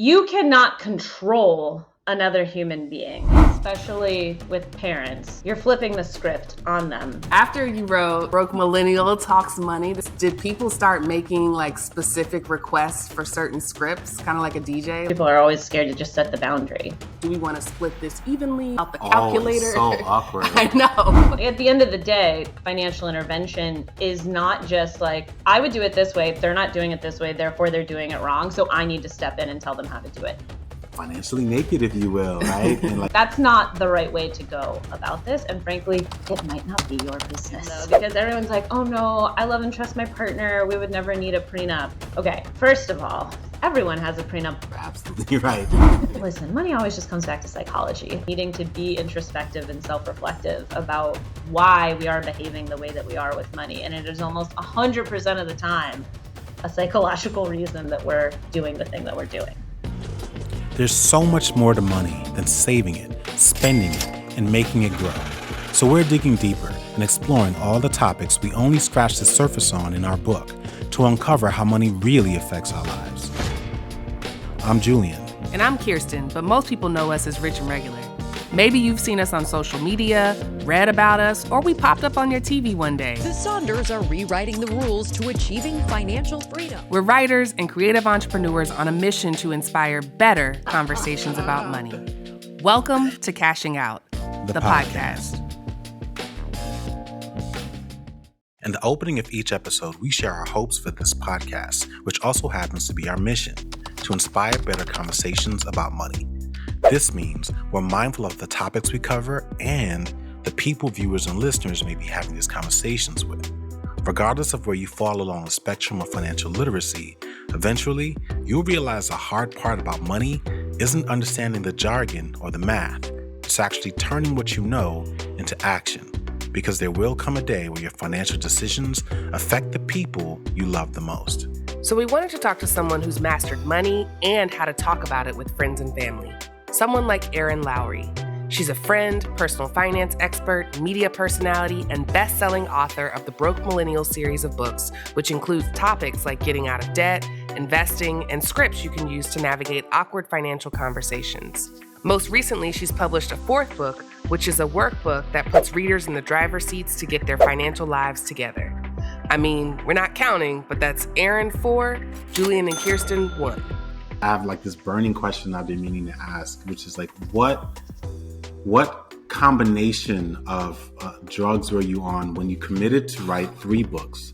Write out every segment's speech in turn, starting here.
you cannot control another human being, especially with parents. You're flipping the script on them. After you wrote Broke Millennial Talks Money, did people start making like specific requests for certain scripts, kind of like a DJ? People are always scared to just set the boundary. Do we want to split this evenly out the calculator? It's so awkward. I know. At the end of the day, financial intervention is not just like, I would do it this way, they're not doing it this way, therefore they're doing it wrong, so I need to step in and tell them how to do it. Financially naked, if you will, right? And that's not the right way to go about this. And frankly, it might not be your business. No, because everyone's like, oh no, I love and trust my partner. We would never need a prenup. Okay, first of all, everyone has a prenup. Absolutely right. Listen, money always just comes back to psychology. Needing to be introspective and self-reflective about why we are behaving the way that we are with money. And it is almost 100% of the time a psychological reason that we're doing the thing that we're doing. There's so much more to money than saving it, spending it, and making it grow. So we're digging deeper and exploring all the topics we only scratched the surface on in our book to uncover how money really affects our lives. I'm Julien. And I'm Kiersten, but most people know us as Rich and Regular. Maybe you've seen us on social media, read about us, or we popped up on your TV one day. The Saunders are rewriting the rules to achieving financial freedom. We're writers and creative entrepreneurs on a mission to inspire better conversations about money. Welcome to Cashing Out, the podcast. In the opening of each episode, we share our hopes for this podcast, which also happens to be our mission, to inspire better conversations about money. This means we're mindful of the topics we cover and the people viewers and listeners may be having these conversations with. Regardless of where you fall along the spectrum of financial literacy, eventually you'll realize the hard part about money isn't understanding the jargon or the math. It's actually turning what you know into action, because there will come a day where your financial decisions affect the people you love the most. So we wanted to talk to someone who's mastered money and how to talk about it with friends and family. Someone like Erin Lowry. She's a friend, personal finance expert, media personality, and best-selling author of the Broke Millennial series of books, which includes topics like getting out of debt, investing, and scripts you can use to navigate awkward financial conversations. Most recently, she's published a fourth book, which is a workbook that puts readers in the driver's seats to get their financial lives together. I mean, we're not counting, but that's Erin 4, Julien and Kiersten 1. I have like this burning question I've been meaning to ask, which is like, what combination of drugs were you on when you committed to write 3 books?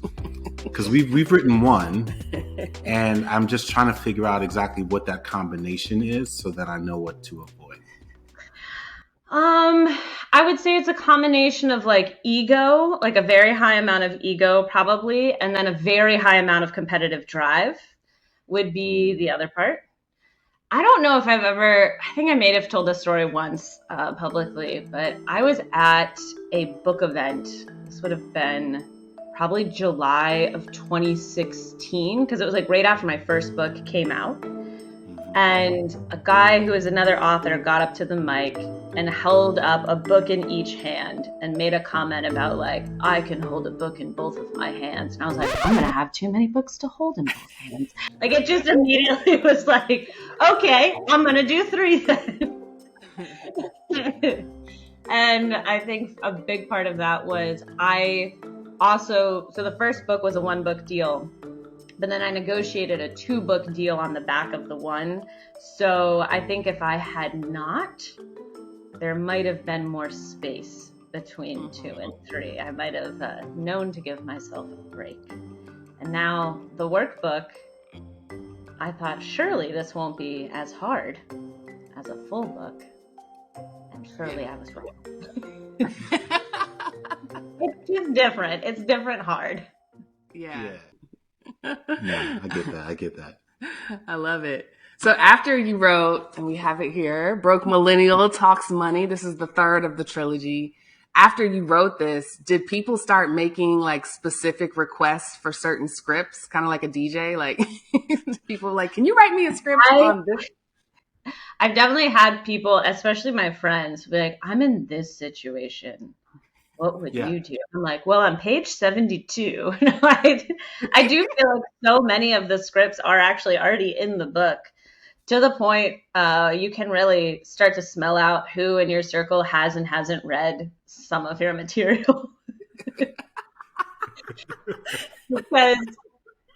Because we've written 1, and I'm just trying to figure out exactly what that combination is so that I know what to avoid. I would say it's a combination of like ego, like a very high amount of ego probably, and then a very high amount of competitive drive would be the other part. I don't know if I think I may have told this story once publicly, but I was at a book event. This would have been probably July of 2016, because it was like right after my first book came out. And a guy who is another author got up to the mic and held up a book in each hand and made a comment about like, I can hold a book in both of my hands. And I was like, I'm going to have too many books to hold in both hands. Like it just immediately was like, okay, I'm going to do 3 then. And I think a big part of that was so the first book was a 1-book deal. But then I negotiated a 2-book deal on the back of the 1. So I think if I had not, there might have been more space between 2 and 3. I might have known to give myself a break. And now the workbook, I thought surely this won't be as hard as a full book. And surely I was wrong. It's just different. It's different hard. Yeah. Yeah, I get that. I love it. So after you wrote, and we have it here, Broke Millennial Talks Money, this is the 3rd of the trilogy. After you wrote this, did people start making like specific requests for certain scripts, kind of like a DJ? Like people like, can you write me a script on this? I've definitely had people, especially my friends, be like, I'm in this situation. What would you do? I'm like, well, on page 72, I do feel like so many of the scripts are actually already in the book. to the point you can really start to smell out who in your circle has and hasn't read some of your material. Because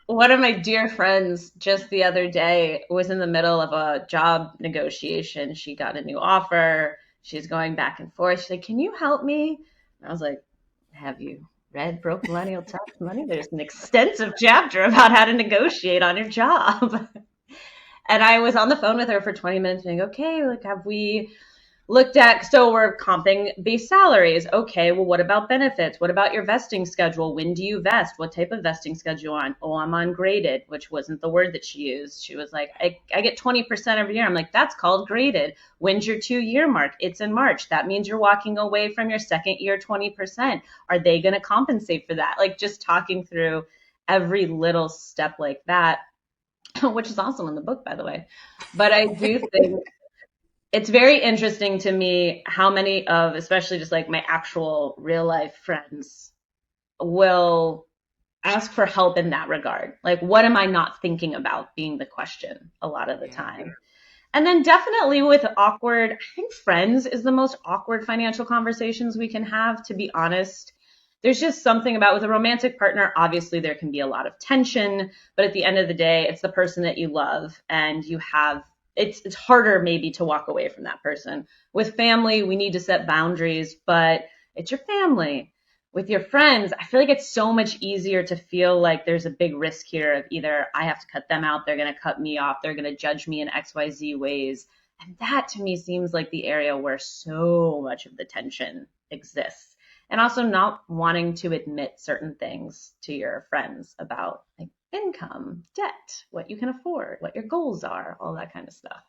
one of my dear friends just the other day was in the middle of a job negotiation. She got a new offer. She's going back and forth. She's like, can you help me? And I was like, have you read Broke Millennial Talks Money? There's an extensive chapter about how to negotiate on your job. And I was on the phone with her for 20 minutes being, okay, like, have we looked at, so we're comping base salaries. Okay, well, what about benefits? What about your vesting schedule? When do you vest? What type of vesting schedule on? Oh, I'm on graded, which wasn't the word that she used. She was like, I get 20% every year. I'm like, that's called graded. When's your 2-year mark? It's in March. That means you're walking away from your second year 20%. Are they going to compensate for that? Like, just talking through every little step like that, which is also in the book, by the way. But I do think it's very interesting to me how many of, especially just like my actual real life friends, will ask for help in that regard. Like, what am I not thinking about being the question a lot of the time. And then definitely with awkward, I think friends is the most awkward financial conversations we can have, to be honest. There's just something about, with a romantic partner, obviously there can be a lot of tension, but at the end of the day, it's the person that you love, and you have, it's harder maybe to walk away from that person. With family, we need to set boundaries, but it's your family. With your friends, I feel like it's so much easier to feel like there's a big risk here of either I have to cut them out, they're going to cut me off, they're going to judge me in XYZ ways. And that to me seems like the area where so much of the tension exists. And also not wanting to admit certain things to your friends about, like, income, debt, what you can afford, what your goals are, all that kind of stuff.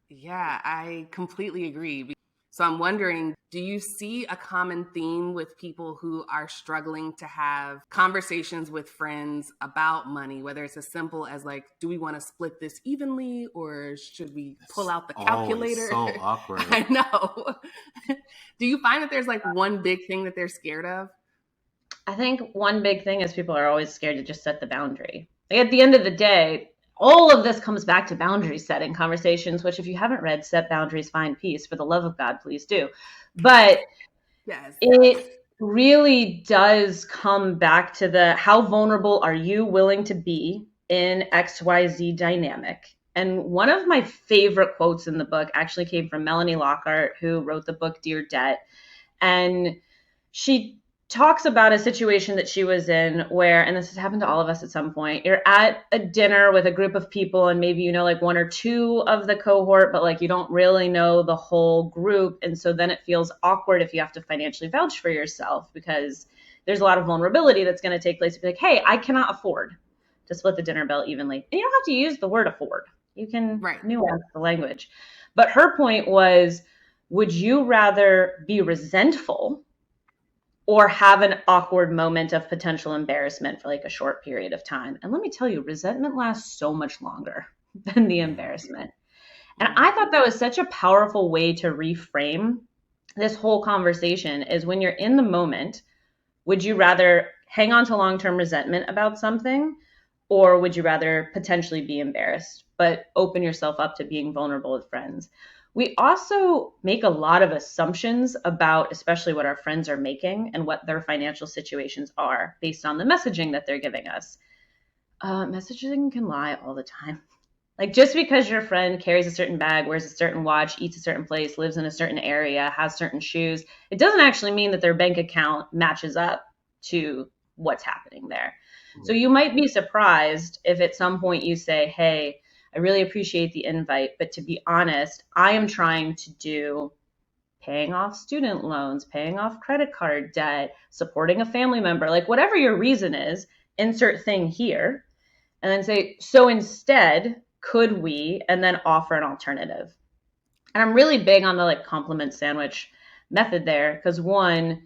Yeah, I completely agree. So I'm wondering, do you see a common theme with people who are struggling to have conversations with friends about money, whether it's as simple as like, do we want to split this evenly, or should we pull out the calculator? So awkward. I know. Do you find that there's like one big thing that they're scared of? I think one big thing is people are always scared to just set the boundary. Like, at the end of the day, all of this comes back to boundary setting conversations, which if you haven't read Set Boundaries, Find Peace, for the love of God, please do. But yes, it really does come back to the, how vulnerable are you willing to be in XYZ dynamic? And one of my favorite quotes in the book actually came from Melanie Lockhart, who wrote the book Dear Debt. And she talks about a situation that she was in where, and this has happened to all of us at some point, you're at a dinner with a group of people and maybe you know like one or two of the cohort, but like you don't really know the whole group. And so then it feels awkward if you have to financially vouch for yourself, because there's a lot of vulnerability that's going to take place. To be like, hey, I cannot afford to split the dinner bill evenly. And you don't have to use the word afford. You can nuance the language. But her point was, would you rather be resentful or have an awkward moment of potential embarrassment for like a short period of time? And let me tell you, resentment lasts so much longer than the embarrassment. And I thought that was such a powerful way to reframe this whole conversation, is when you're in the moment, would you rather hang on to long-term resentment about something, or would you rather potentially be embarrassed, but open yourself up to being vulnerable with friends? We also make a lot of assumptions about especially what our friends are making and what their financial situations are based on the messaging that they're giving us. Messaging can lie all the time. Like, just because your friend carries a certain bag, wears a certain watch, eats a certain place, lives in a certain area, has certain shoes, it doesn't actually mean that their bank account matches up to what's happening there. So you might be surprised if at some point you say, hey, I really appreciate the invite, but to be honest, I am trying to do paying off student loans, paying off credit card debt, supporting a family member, like whatever your reason is, insert thing here, and then say, so instead, could we, and then offer an alternative. And I'm really big on the like compliment sandwich method there, because one,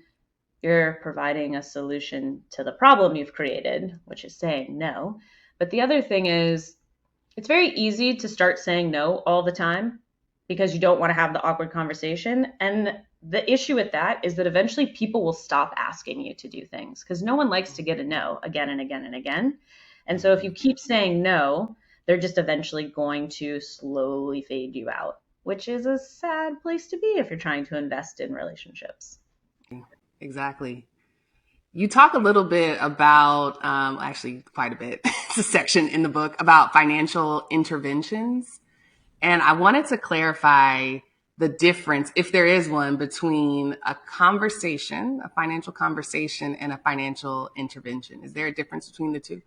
you're providing a solution to the problem you've created, which is saying no. But the other thing is, it's very easy to start saying no all the time because you don't want to have the awkward conversation. And the issue with that is that eventually people will stop asking you to do things, because no one likes to get a no again and again and again. And so if you keep saying no, they're just eventually going to slowly fade you out, which is a sad place to be if you're trying to invest in relationships. Exactly. You talk a little bit about, actually quite a bit, it's a section in the book about financial interventions. And I wanted to clarify the difference, if there is one, between a conversation, a financial conversation, and a financial intervention. Is there a difference between the two?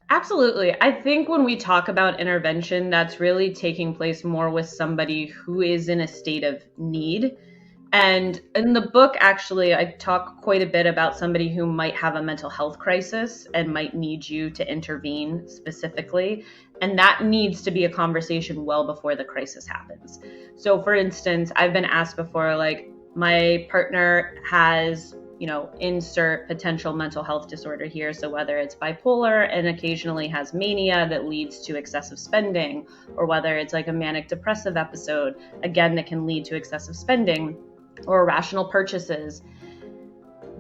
Absolutely. I think when we talk about intervention, that's really taking place more with somebody who is in a state of need. And in the book, actually, I talk quite a bit about somebody who might have a mental health crisis and might need you to intervene specifically. And that needs to be a conversation well before the crisis happens. So for instance, I've been asked before, like, my partner has, insert potential mental health disorder here. So whether it's bipolar and occasionally has mania that leads to excessive spending, or whether it's like a manic depressive episode, again, that can lead to excessive spending or irrational purchases.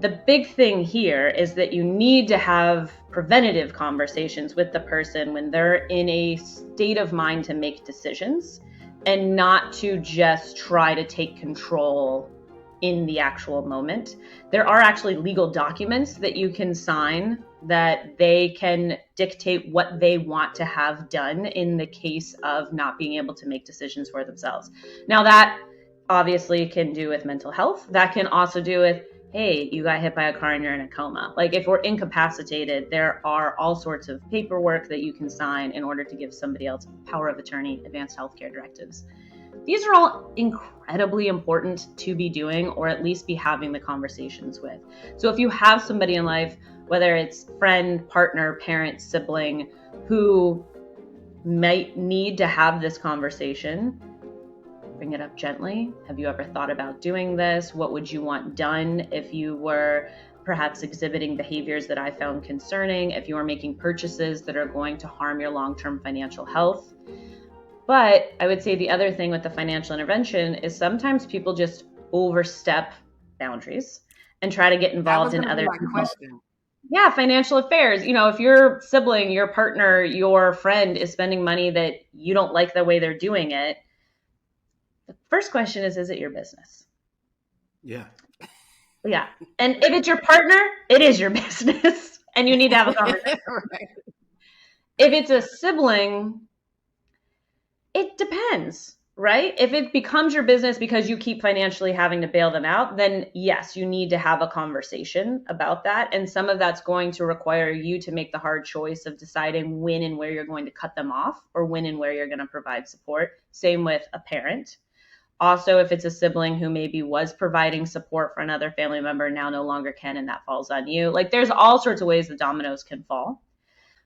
The big thing here is that you need to have preventative conversations with the person when they're in a state of mind to make decisions, and not to just try to take control in the actual moment. There are actually legal documents that you can sign that they can dictate what they want to have done in the case of not being able to make decisions for themselves. Now, that obviously can do with mental health. That can also do with, hey, you got hit by a car and you're in a coma. Like, if we're incapacitated, there are all sorts of paperwork that you can sign in order to give somebody else power of attorney, advanced healthcare directives. These are all incredibly important to be doing, or at least be having the conversations with. So if you have somebody in life, whether it's friend, partner, parent, sibling, who might need to have this conversation, bring it up gently. Have you ever thought about doing this? What would you want done if you were perhaps exhibiting behaviors that I found concerning, if you are making purchases that are going to harm your long-term financial health? But I would say the other thing with the financial intervention is sometimes people just overstep boundaries and try to get involved in other people's financial affairs. If your sibling, your partner, your friend is spending money that you don't like the way they're doing it, the first question is it your business? Yeah. Yeah. And if it's your partner, it is your business and you need to have a conversation. Right. If it's a sibling, it depends, right? If it becomes your business because you keep financially having to bail them out, then yes, you need to have a conversation about that. And some of that's going to require you to make the hard choice of deciding when and where you're going to cut them off, or when and where you're going to provide support. Same with a parent. Also, if it's a sibling who maybe was providing support for another family member, now no longer can, and that falls on you. Like, there's all sorts of ways the dominoes can fall.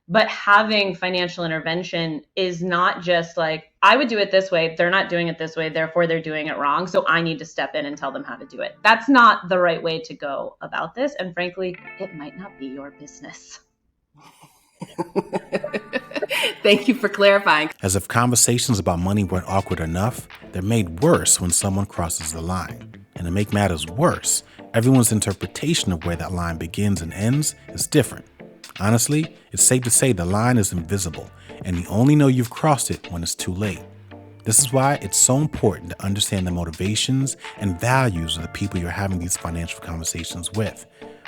But having financial intervention is not just like, I would do it this way, they're not doing it this way, therefore they're doing it wrong, so I need to step in and tell them how to do it. That's not the right way to go about this. And frankly, it might not be your business. Thank you for clarifying. As if conversations about money weren't awkward enough, they're made worse when someone crosses the line. And to make matters worse, everyone's interpretation of where that line begins and ends is different. Honestly, it's safe to say the line is invisible, and you only know you've crossed it when it's too late. This is why it's so important to understand the motivations and values of the people you're having these financial conversations with.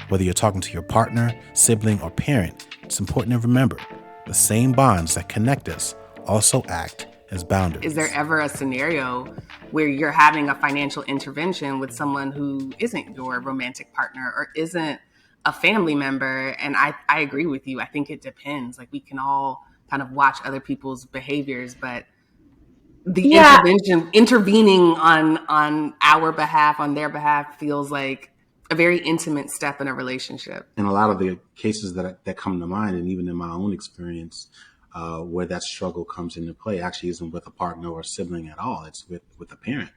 Whether you're talking to your partner, sibling, or parent, it's important to remember the same bonds that connect us also act as boundaries. Is there ever a scenario where you're having a financial intervention with someone who isn't your romantic partner or isn't a family member? And I agree with you. I think it depends. Like, we can all kind of watch other people's behaviors, but the intervening on our behalf, on their behalf, feels like a very intimate step in a relationship. In a lot of the cases that come to mind, and even in my own experience, where that struggle comes into play, actually isn't with a partner or a sibling at all. It's with a parent,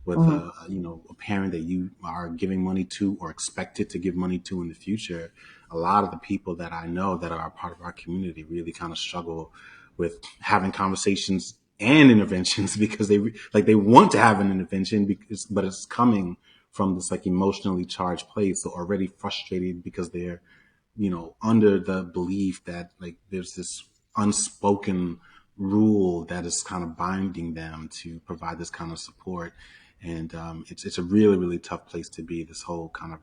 with a parent that you are giving money to or expected to give money to in the future. A lot of the people that I know that are a part of our community really kind of struggle with having conversations and interventions because they want to have an intervention, but it's coming from this like emotionally charged place, so already frustrated because they're, under the belief that like there's this unspoken rule that is kind of binding them to provide this kind of support. And it's a really, really tough place to be, this whole kind of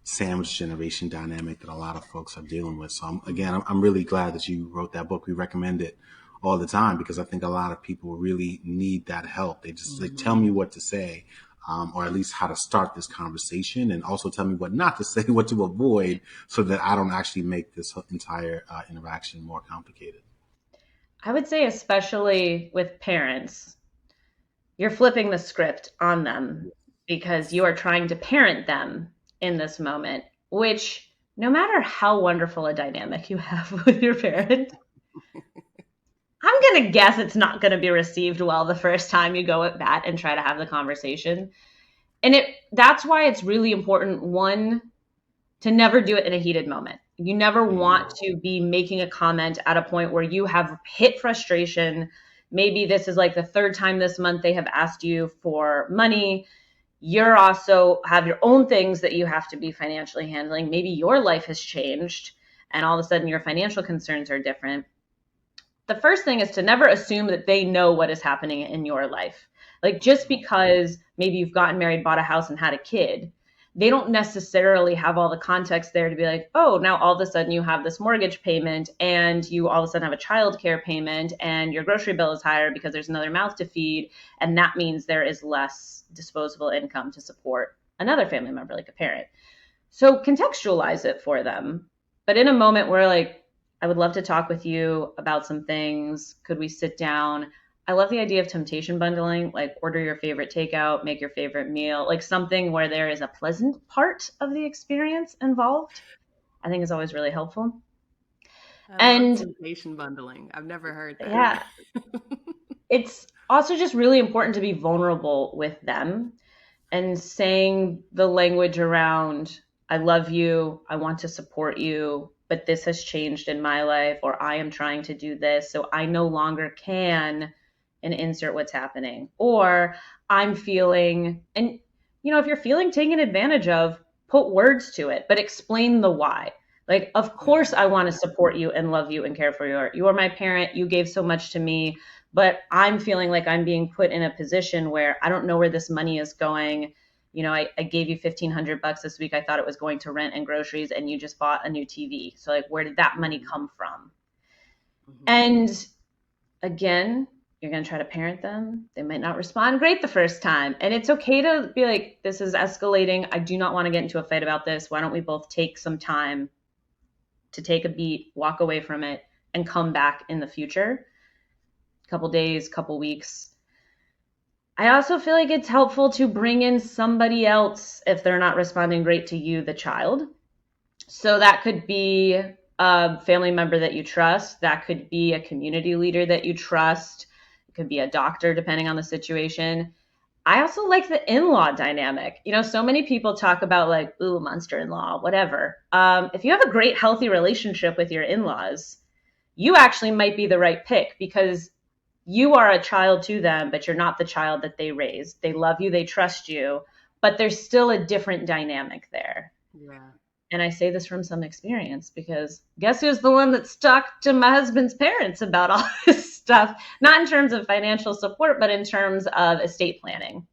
sandwich generation dynamic that a lot of folks are dealing with. So I'm really glad that you wrote that book. We recommend it all the time because I think a lot of people really need that help. They just like, tell me what to say, or at least how to start this conversation, and also tell me what not to say, what to avoid, so that I don't actually make this entire interaction more complicated. I would say, especially with parents, you're flipping the script on them because you are trying to parent them in this moment, which no matter how wonderful a dynamic you have with your parent, I'm going to guess it's not going to be received well the first time you go at bat and try to have the conversation. And that's why it's really important, one, to never do it in a heated moment. You never want to be making a comment at a point where you have hit frustration. Maybe this is like the third time this month they have asked you for money. You're also have your own things that you have to be financially handling. Maybe your life has changed and all of a sudden your financial concerns are different. The first thing is to never assume that they know what is happening in your life. Like, just because maybe you've gotten married, bought a house, and had a kid, they don't necessarily have all the context there to be like, oh, now all of a sudden you have this mortgage payment and you all of a sudden have a child care payment and your grocery bill is higher because there's another mouth to feed. And that means there is less disposable income to support another family member, like a parent. So contextualize it for them. But in a moment where, like, I would love to talk with you about some things. Could we sit down? I love the idea of temptation bundling, like order your favorite takeout, make your favorite meal, like something where there is a pleasant part of the experience involved. I think is always really helpful. And temptation bundling. I've never heard that. Yeah. It's also just really important to be vulnerable with them and saying the language around, I love you, I want to support you, but this has changed in my life, or I am trying to do this, so I no longer can, and insert what's happening. Or I'm feeling, and if you're feeling taken advantage of, put words to it, but explain the why. Like, of course I want to support you and love you and care for you. You are my parent, you gave so much to me, but I'm feeling like I'm being put in a position where I don't know where this money is going. I gave you $1,500 this week. I thought it was going to rent and groceries, and you just bought a new TV. So, like, where did that money come from? Mm-hmm. And again, you're going to try to parent them. They might not respond great the first time. And it's okay to be like, this is escalating. I do not want to get into a fight about this. Why don't we both take some time to take a beat, walk away from it, and come back in the future? Couple days, couple weeks. I also feel like it's helpful to bring in somebody else if they're not responding great to you, the child. So that could be a family member that you trust. That could be a community leader that you trust. It could be a doctor, depending on the situation. I also like the in-law dynamic. So many people talk about like, ooh, monster in-law, whatever. If you have a great, healthy relationship with your in-laws, you actually might be the right pick because you are a child to them, but you're not the child that they raised. They love you, they trust you, but there's still a different dynamic there. Yeah. And I say this from some experience because guess who's the one that stuck to my husband's parents about all this stuff? Not in terms of financial support, but in terms of estate planning.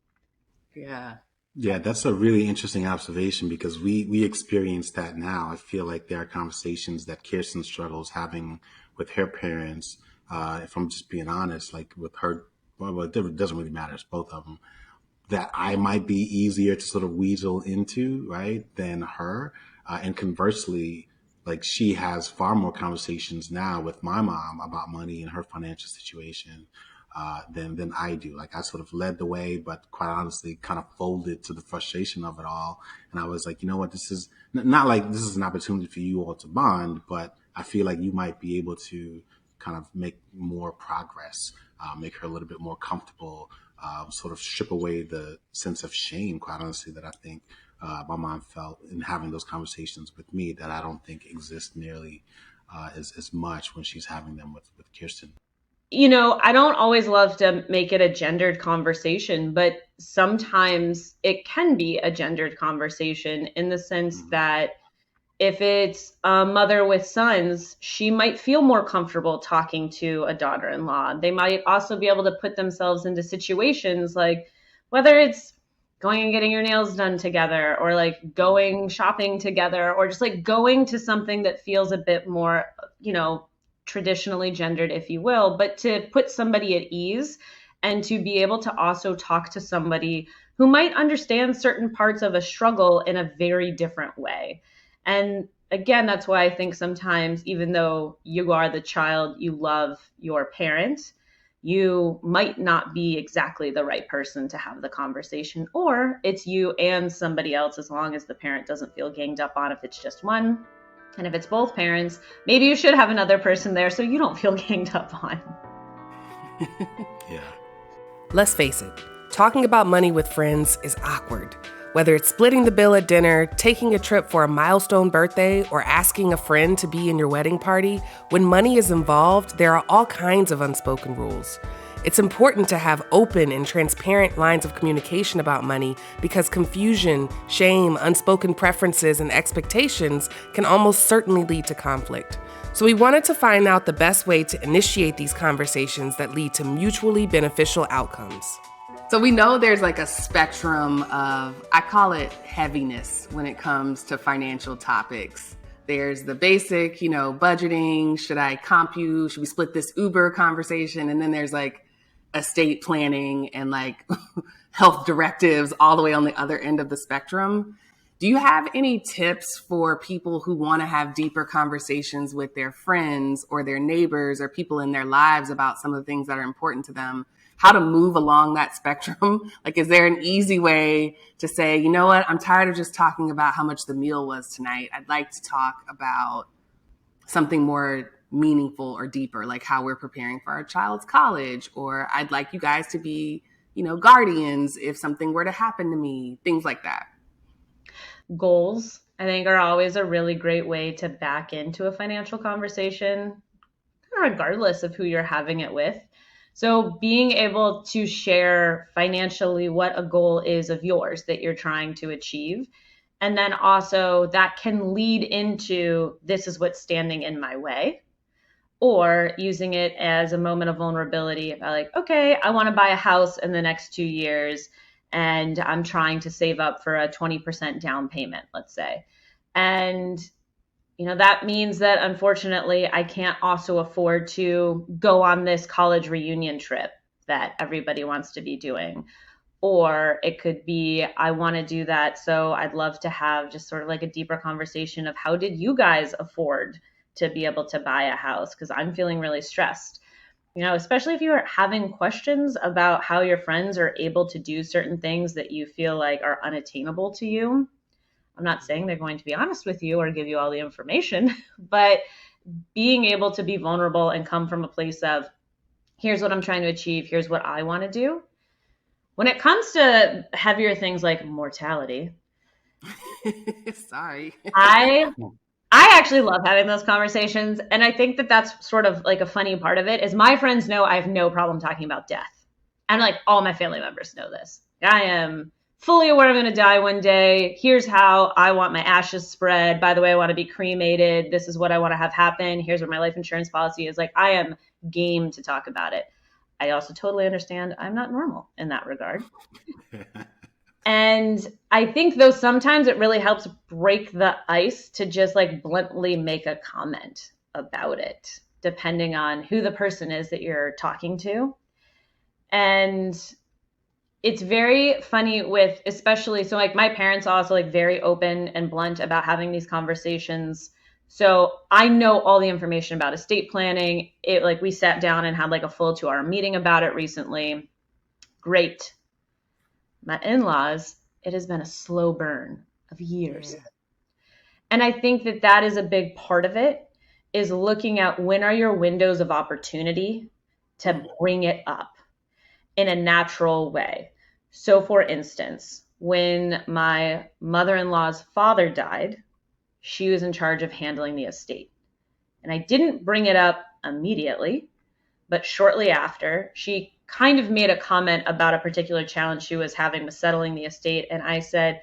Yeah. Yeah, that's a really interesting observation because we experience that now. I feel like there are conversations that Kiersten struggles having with her parents. If I'm just being honest, like with her, well, it doesn't really matter. It's both of them. That I might be easier to sort of weasel into, right, than her. And conversely, like she has far more conversations now with my mom about money and her financial situation than I do. Like I sort of led the way, but quite honestly, kind of folded to the frustration of it all. And I was like, you know what, this is not like this is an opportunity for you all to bond, but I feel like you might be able to kind of make more progress, make her a little bit more comfortable, sort of strip away the sense of shame, quite honestly, that I think my mom felt in having those conversations with me that I don't think exist nearly as much when she's having them with Kiersten. I don't always love to make it a gendered conversation, but sometimes it can be a gendered conversation in the sense that If it's a mother with sons, she might feel more comfortable talking to a daughter-in-law. They might also be able to put themselves into situations like whether it's going and getting your nails done together, or like going shopping together, or just like going to something that feels a bit more, traditionally gendered, if you will, but to put somebody at ease and to be able to also talk to somebody who might understand certain parts of a struggle in a very different way. And again, that's why I think sometimes, even though you are the child, you love your parent, you might not be exactly the right person to have the conversation, or it's you and somebody else, as long as the parent doesn't feel ganged up on if it's just one. And if it's both parents, maybe you should have another person there so you don't feel ganged up on. Yeah. Let's face it, talking about money with friends is awkward. Whether it's splitting the bill at dinner, taking a trip for a milestone birthday, or asking a friend to be in your wedding party, when money is involved, there are all kinds of unspoken rules. It's important to have open and transparent lines of communication about money because confusion, shame, unspoken preferences, and expectations can almost certainly lead to conflict. So we wanted to find out the best way to initiate these conversations that lead to mutually beneficial outcomes. So we know there's like a spectrum of, I call it heaviness when it comes to financial topics. There's the basic, budgeting, should I comp you, should we split this Uber conversation? And then there's like estate planning and like health directives all the way on the other end of the spectrum. Do you have any tips for people who want to have deeper conversations with their friends or their neighbors or people in their lives about some of the things that are important to them? How to move along that spectrum? Like, is there an easy way to say, you know what, I'm tired of just talking about how much the meal was tonight. I'd like to talk about something more meaningful or deeper, like how we're preparing for our child's college, or I'd like you guys to be, guardians if something were to happen to me, things like that. Goals, I think, are always a really great way to back into a financial conversation, regardless of who you're having it with. So being able to share financially what a goal is of yours that you're trying to achieve. And then also that can lead into, this is what's standing in my way, or using it as a moment of vulnerability. If I like, okay, I want to buy a house in the next 2 years and I'm trying to save up for a 20% down payment, let's say. And that means that unfortunately I can't also afford to go on this college reunion trip that everybody wants to be doing. Or it could be, I want to do that, so I'd love to have just sort of like a deeper conversation of how did you guys afford to be able to buy a house? Because I'm feeling really stressed. Especially if you are having questions about how your friends are able to do certain things that you feel like are unattainable to you. I'm not saying they're going to be honest with you or give you all the information, but being able to be vulnerable and come from a place of, here's what I'm trying to achieve, here's what I want to do. When it comes to heavier things like mortality, sorry, I actually love having those conversations. And I think that that's sort of like a funny part of it is my friends know I have no problem talking about death. And like all my family members know this. I am fully aware I'm going to die one day. Here's how I want my ashes spread. By the way, I want to be cremated. This is what I want to have happen. Here's what my life insurance policy is. Like, I am game to talk about it. I also totally understand I'm not normal in that regard. And I think though sometimes it really helps break the ice to just like bluntly make a comment about it, depending on who the person is that you're talking to. And it's very funny with, especially, so like my parents are also like very open and blunt about having these conversations. So I know all the information about estate planning. It like we sat down and had like a full 2-hour meeting about it recently. Great. My in-laws, it has been a slow burn of years. Yeah. And I think that that is a big part of it, is looking at when are your windows of opportunity to bring it up in a natural way. So for instance, when my mother-in-law's father died, she was in charge of handling the estate. And I didn't bring it up immediately, but shortly after, she kind of made a comment about a particular challenge she was having with settling the estate. And I said,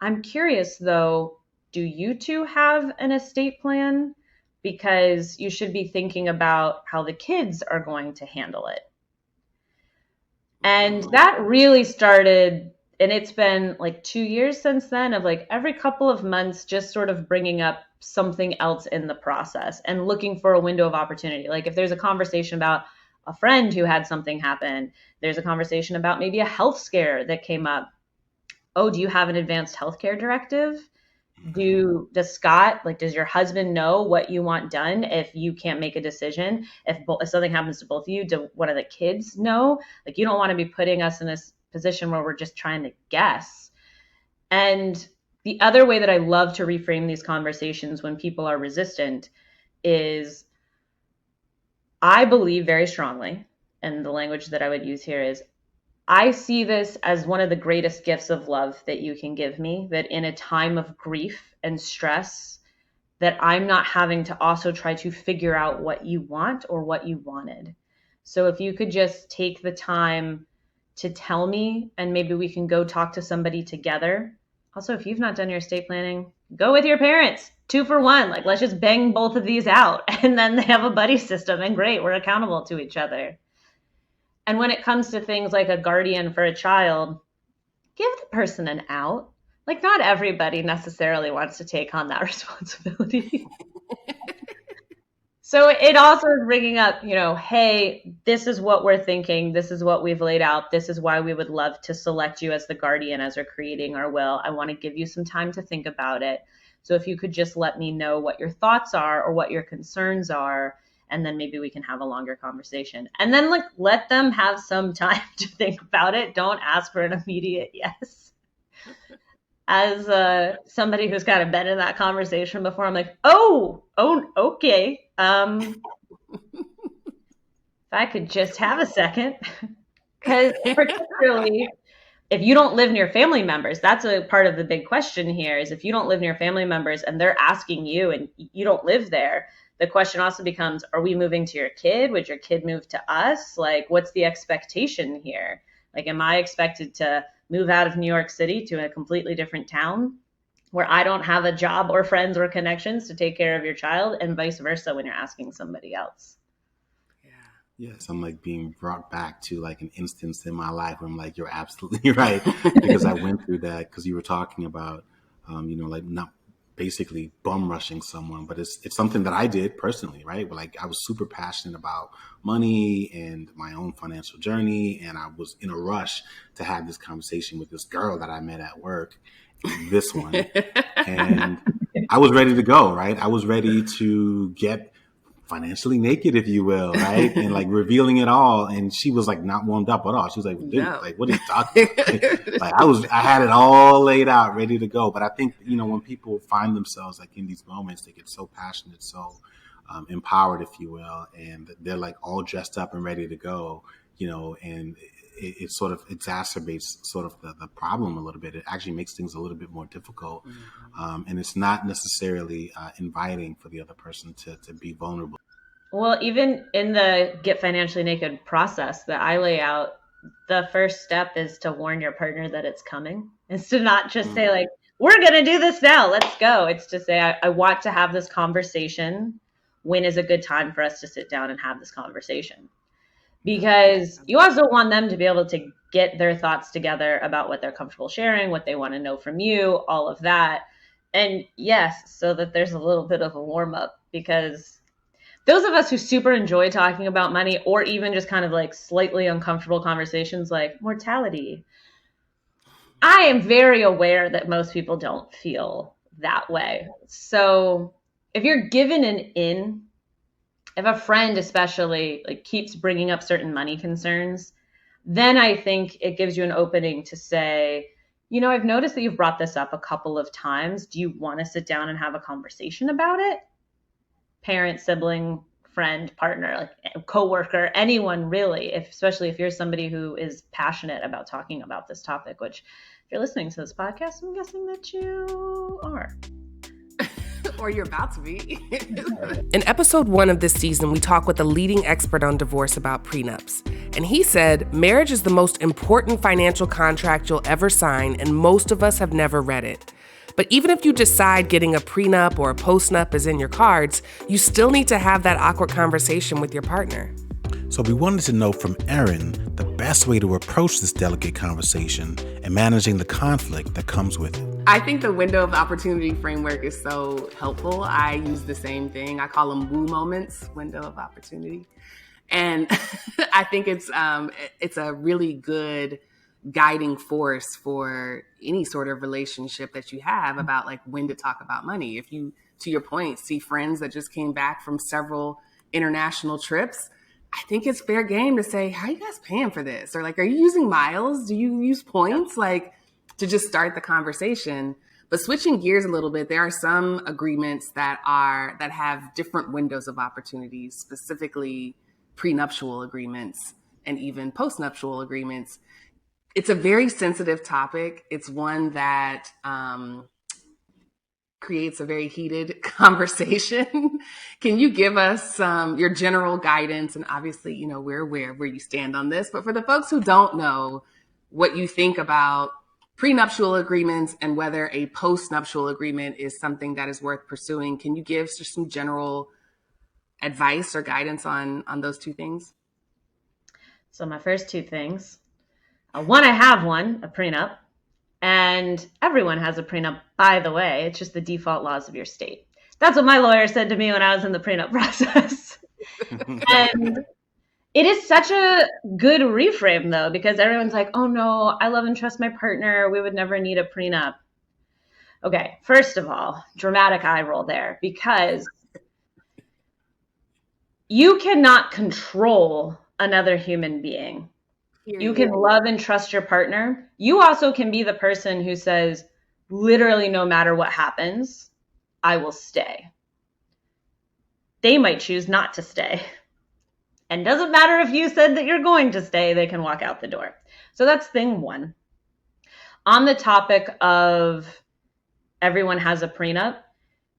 I'm curious though, do you two have an estate plan? Because you should be thinking about how the kids are going to handle it. And that really started, and it's been like 2 years since then, of like every couple of months, just sort of bringing up something else in the process and looking for a window of opportunity. Like if there's a conversation about a friend who had something happen, there's a conversation about maybe a health scare that came up. Oh, do you have an advanced healthcare directive? Does Scott, like, does your husband know what you want done if you can't make a decision? If something happens to both of you, do one of the kids know? Like, you don't want to be putting us in a position where we're just trying to guess. And the other way that I love to reframe these conversations when people are resistant is, I believe very strongly, and the language that I would use here is, I see this as one of the greatest gifts of love that you can give me, that in a time of grief and stress, that I'm not having to also try to figure out what you want or what you wanted. So if you could just take the time to tell me, and maybe we can go talk to somebody together. Also, if you've not done your estate planning, go with your parents, 2 for 1. Like, let's just bang both of these out. And then they have a buddy system, and great, we're accountable to each other. And when it comes to things like a guardian for a child, give the person an out. Like, not everybody necessarily wants to take on that responsibility. So it also is bringing up, hey, this is what we're thinking. This is what we've laid out. This is why we would love to select you as the guardian as we're creating our will. I want to give you some time to think about it. So if you could just let me know what your thoughts are or what your concerns are, and then maybe we can have a longer conversation. And then let them have some time to think about it. Don't ask for an immediate yes. As somebody who's kind of been in that conversation before, I'm like, oh, okay. If I could just have a second. Because particularly if you don't live near family members, that's a part of the big question here, is if you don't live near family members and they're asking you and you don't live there, the question also becomes, are we moving to your kid? Would your kid move to us? Like, what's the expectation here? Like, am I expected to move out of New York City to a completely different town where I don't have a job or friends or connections to take care of your child, and vice versa when you're asking somebody else? Yes, I'm like being brought back to like an instance in my life where I'm like, you're absolutely right. Because I went through that, because you were talking about, like not basically bum rushing someone, but it's something that I did personally, right? But like I was super passionate about money and my own financial journey. And I was in a rush to have this conversation with this girl that I met at work, this one. And I was ready to go, right? I was ready to get financially naked, if you will, right? And like revealing it all. And she was like not warmed up at all. She was like, dude, like, what are you talking about? Like I had it all laid out, ready to go. But I think, when people find themselves like in these moments, they get so passionate, so empowered, if you will, and they're like all dressed up and ready to go, and it sort of exacerbates sort of the problem a little bit. It actually makes things a little bit more difficult. And it's not necessarily inviting for the other person to be vulnerable. Well, even in the Get Financially Naked process that I lay out, the first step is to warn your partner that it's coming. It's to not just say like, we're going to do this now, let's go. It's to say, I want to have this conversation. When is a good time for us to sit down and have this conversation? Because you also want them to be able to get their thoughts together about what they're comfortable sharing, what they want to know from you, all of that. And yes, so that there's a little bit of a warm up, because those of us who super enjoy talking about money, or even just kind of like slightly uncomfortable conversations like mortality, I am very aware that most people don't feel that way. So if you're given an in, if a friend especially like keeps bringing up certain money concerns, then I think it gives you an opening to say, I've noticed that you've brought this up a couple of times. Do you want to sit down and have a conversation about it? Parent, sibling, friend, partner, like coworker, anyone really, especially if you're somebody who is passionate about talking about this topic, which if you're listening to this podcast, I'm guessing that you are. Or you're about to be. In episode 1 of this season, we talk with a leading expert on divorce about prenups. And he said, marriage is the most important financial contract you'll ever sign, and most of us have never read it. But even if you decide getting a prenup or a postnup is in your cards, you still need to have that awkward conversation with your partner. So we wanted to know from Erin the best way to approach this delicate conversation and managing the conflict that comes with it. I think the window of opportunity framework is so helpful. I use the same thing. I call them woo moments, window of opportunity. And I think it's a really good guiding force for any sort of relationship that you have about like when to talk about money. If you, to your point, see friends that just came back from several international trips, I think it's fair game to say, how are you guys paying for this? Or like, are you using miles? Do you use points? Like, to just start the conversation. But switching gears a little bit, there are some agreements that have different windows of opportunities, specifically prenuptial agreements and even postnuptial agreements. It's a very sensitive topic. It's one that creates a very heated conversation. Can you give us your general guidance? And obviously, you know, we're aware of where you stand on this, but for the folks who don't know what you think about prenuptial agreements and whether a postnuptial agreement is something that is worth pursuing, can you give just some general advice or guidance on those two things? So my first two things, one, I have one, a prenup. And everyone has a prenup, by the way. It's just the default laws of your state. That's what my lawyer said to me when I was in the prenup process. And it is such a good reframe, though, because everyone's like, oh, no, I love and trust my partner. We would never need a prenup. Okay, first of all, dramatic eye roll there, because you cannot control another human being. You can love and trust your partner. You also can be the person who says, literally, no matter what happens, I will stay. They might choose not to stay. And doesn't matter if you said that you're going to stay, they can walk out the door. So that's thing one. On the topic of everyone has a prenup,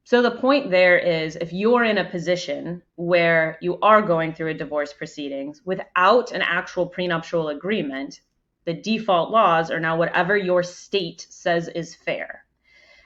so the point there is if you're in a position where you are going through a divorce proceedings without an actual prenuptial agreement, the default laws are now whatever your state says is fair.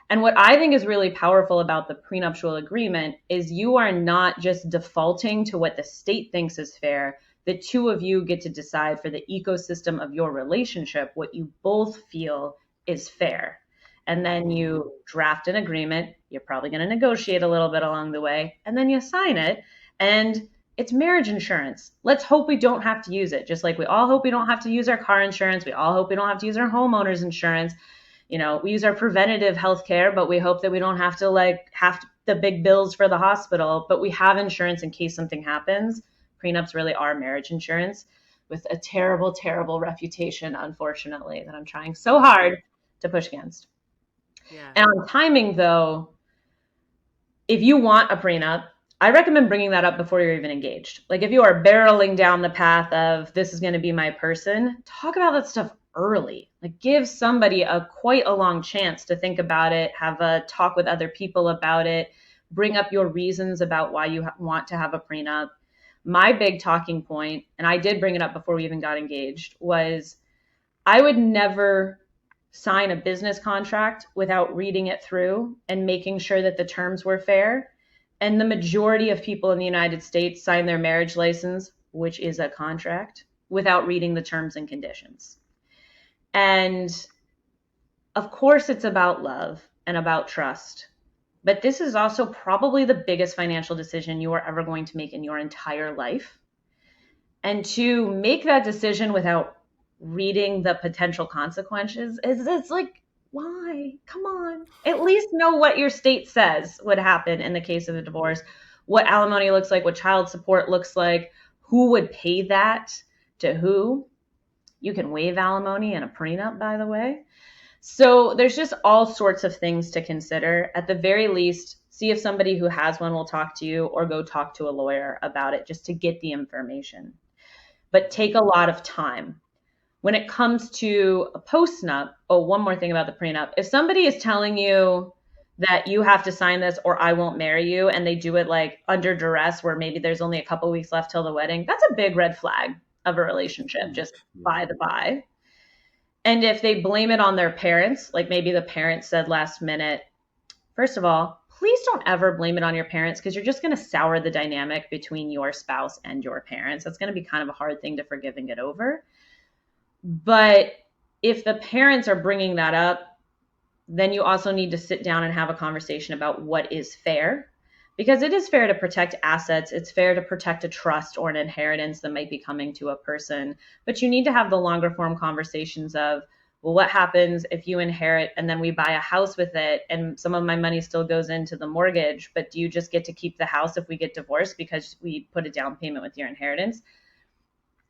And what I think is really powerful about the prenuptial agreement is you are not just defaulting to what the state thinks is fair. The two of you get to decide for the ecosystem of your relationship what you both feel is fair. And then you draft an agreement. You're probably going to negotiate a little bit along the way, and then you sign it. And it's marriage insurance. Let's hope we don't have to use it. Just like we all hope we don't have to use our car insurance. We all hope we don't have to use our homeowner's insurance. You know, we use our preventative health care, but we hope that we don't have to have the big bills for the hospital, but we have insurance in case something happens. Prenups really are marriage insurance with a terrible, terrible reputation, unfortunately, that I'm trying so hard to push against. Yeah. And on timing, though, if you want a prenup, I recommend bringing that up before you're even engaged. Like if you are barreling down the path of this is going to be my person, talk about that stuff early. Like give somebody quite a long chance to think about it, have a talk with other people about it, bring up your reasons about why you want to have a prenup. My big talking point, and I did bring it up before we even got engaged, was I would never sign a business contract without reading it through and making sure that the terms were fair. And the majority of people in the United States sign their marriage license, which is a contract, without reading the terms and conditions. And of course, it's about love and about trust. But this is also probably the biggest financial decision you are ever going to make in your entire life. And to make that decision without reading the potential consequences it's like, why? Come on. At least know what your state says would happen in the case of a divorce, what alimony looks like, what child support looks like, who would pay that to who. You can waive alimony in a prenup, by the way. So there's just all sorts of things to consider. At the very least, see if somebody who has one will talk to you or go talk to a lawyer about it just to get the information. But take a lot of time. When it comes to a postnup, one more thing about the prenup. If somebody is telling you that you have to sign this or I won't marry you, and they do it like under duress where maybe there's only a couple weeks left till the wedding, that's a big red flag of a relationship, just by the by. And if they blame it on their parents, like maybe the parents said last minute, first of all, please don't ever blame it on your parents, because you're just going to sour the dynamic between your spouse and your parents. That's going to be kind of a hard thing to forgive and get over. But if the parents are bringing that up, then you also need to sit down and have a conversation about what is fair, because it is fair to protect assets. It's fair to protect a trust or an inheritance that might be coming to a person. But you need to have the longer form conversations of, well, what happens if you inherit and then we buy a house with it and some of my money still goes into the mortgage, but do you just get to keep the house if we get divorced because we put a down payment with your inheritance?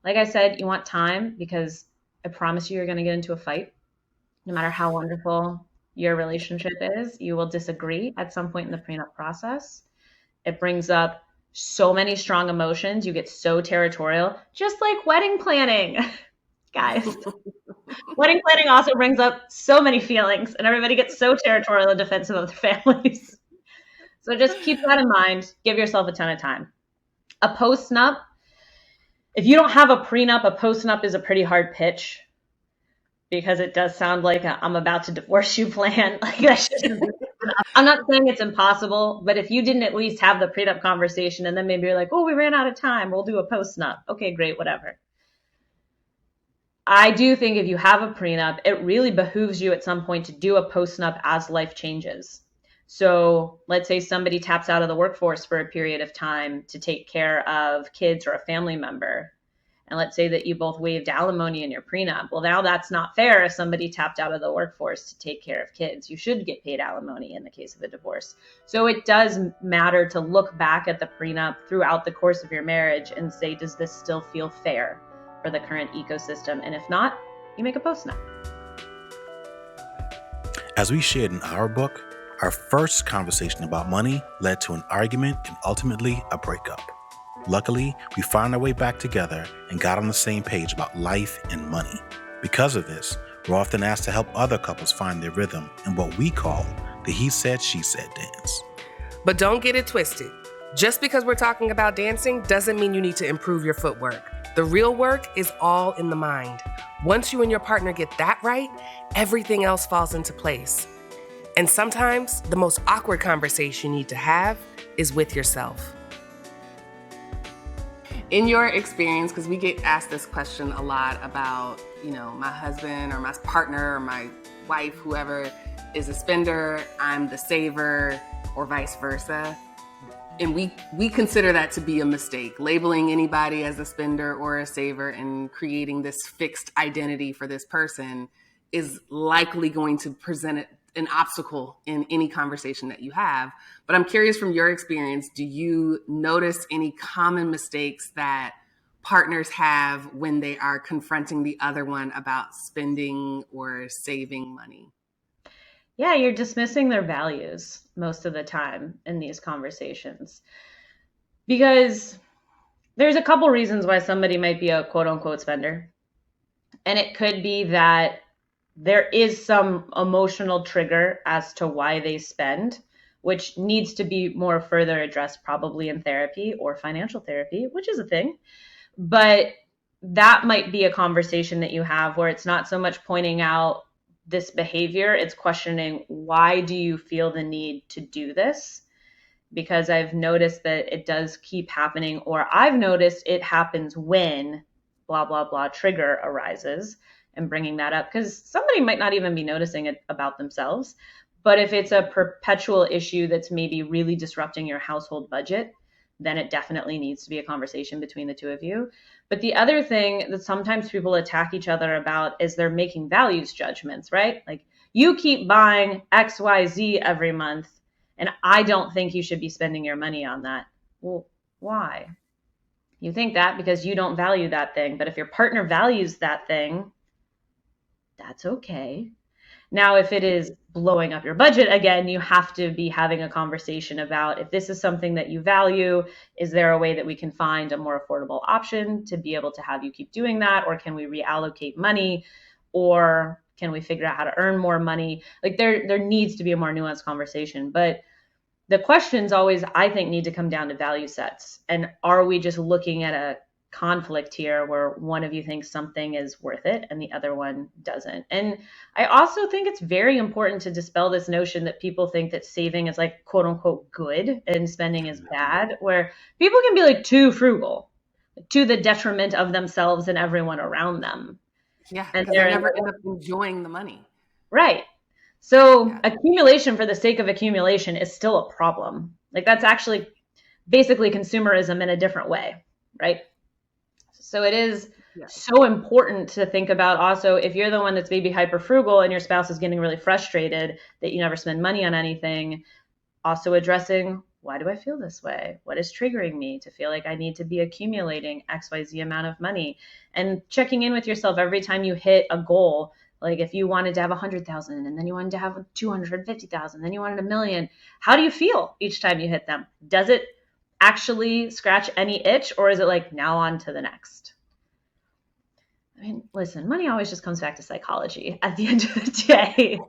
Like I said, you want time, because I promise you're going to get into a fight. No matter how wonderful your relationship is, you will disagree at some point in the prenup process. It brings up so many strong emotions. You get so territorial, just like wedding planning. Guys, wedding planning also brings up so many feelings, and everybody gets so territorial and defensive of their families. So just keep that in mind. Give yourself a ton of time. A postnup, if you don't have a prenup, a postnup is a pretty hard pitch, because it does sound like I'm about to divorce you plan. Like that shouldn't be. I'm not saying it's impossible, but if you didn't at least have the prenup conversation and then maybe you're like, oh, we ran out of time, we'll do a postnup. Okay, great, whatever. I do think if you have a prenup, it really behooves you at some point to do a postnup as life changes. So let's say somebody taps out of the workforce for a period of time to take care of kids or a family member. And let's say that you both waived alimony in your prenup. Well, now that's not fair if somebody tapped out of the workforce to take care of kids. You should get paid alimony in the case of a divorce. So it does matter to look back at the prenup throughout the course of your marriage and say, does this still feel fair for the current ecosystem? And if not, you make a postnup. As we shared in our book, our first conversation about money led to an argument and ultimately a breakup. Luckily, we found our way back together and got on the same page about life and money. Because of this, we're often asked to help other couples find their rhythm in what we call the he said, she said dance. But don't get it twisted. Just because we're talking about dancing doesn't mean you need to improve your footwork. The real work is all in the mind. Once you and your partner get that right, everything else falls into place. And sometimes the most awkward conversation you need to have is with yourself. In your experience, because we get asked this question a lot about, my husband or my partner or my wife, whoever is a spender, I'm the saver, or vice versa. And we consider that to be a mistake, labeling anybody as a spender or a saver and creating this fixed identity for this person is likely going to present an obstacle in any conversation that you have. But I'm curious, from your experience, do you notice any common mistakes that partners have when they are confronting the other one about spending or saving money? Yeah, you're dismissing their values most of the time in these conversations, because there's a couple reasons why somebody might be a quote unquote spender. And it could be that there is some emotional trigger as to why they spend, which needs to be more further addressed probably in therapy or financial therapy, which is a thing. But that might be a conversation that you have where it's not so much pointing out this behavior, it's questioning, why do you feel the need to do this? Because I've noticed that it does keep happening, or I've noticed it happens when blah, blah, blah trigger arises, and bringing that up, because somebody might not even be noticing it about themselves. But if it's a perpetual issue that's maybe really disrupting your household budget, then it definitely needs to be a conversation between the two of you. But the other thing that sometimes people attack each other about is they're making values judgments, right? Like, you keep buying XYZ every month, and I don't think you should be spending your money on that. Well, why? You think that because you don't value that thing. But if your partner values that thing, that's okay. Now, if it is blowing up your budget, again, you have to be having a conversation about, if this is something that you value, is there a way that we can find a more affordable option to be able to have you keep doing that? Or can we reallocate money? Or can we figure out how to earn more money? Like, there needs to be a more nuanced conversation. But the questions always, I think, need to come down to value sets. And are we just looking at a conflict here where one of you thinks something is worth it and the other one doesn't. And I also think it's very important to dispel this notion that people think that saving is like quote unquote good and spending is bad, where people can be like too frugal to the detriment of themselves and everyone around them. Yeah, and they never end up enjoying the money. Right. So accumulation for the sake of accumulation is still a problem. Like that's actually basically consumerism in a different way, right? So it is so important to think about also if you're the one that's maybe hyper frugal and your spouse is getting really frustrated that you never spend money on anything, also addressing, why do I feel this way? What is triggering me to feel like I need to be accumulating XYZ amount of money? And checking in with yourself every time you hit a goal. Like if you wanted to have 100,000 and then you wanted to have 250,000, then you wanted 1 million. How do you feel each time you hit them? Does it actually scratch any itch, or is it like now on to the next? I mean, listen, money always just comes back to psychology at the end of the day.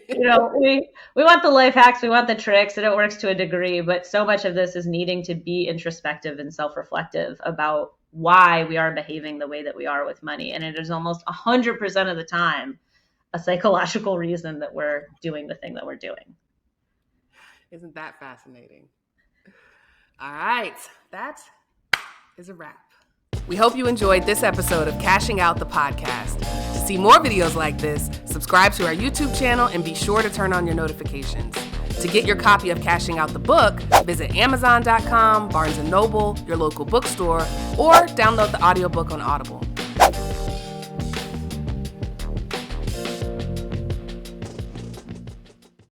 We want the life hacks, we want the tricks, and it works to a degree, but so much of this is needing to be introspective and self-reflective about why we are behaving the way that we are with money. And it is almost 100% of the time a psychological reason that we're doing the thing that we're doing. Isn't that fascinating? All right, that is a wrap. We hope you enjoyed this episode of Cashing Out the Podcast. To see more videos like this, subscribe to our YouTube channel and be sure to turn on your notifications. To get your copy of Cashing Out the book, visit Amazon.com, Barnes & Noble, your local bookstore, or download the audiobook on Audible.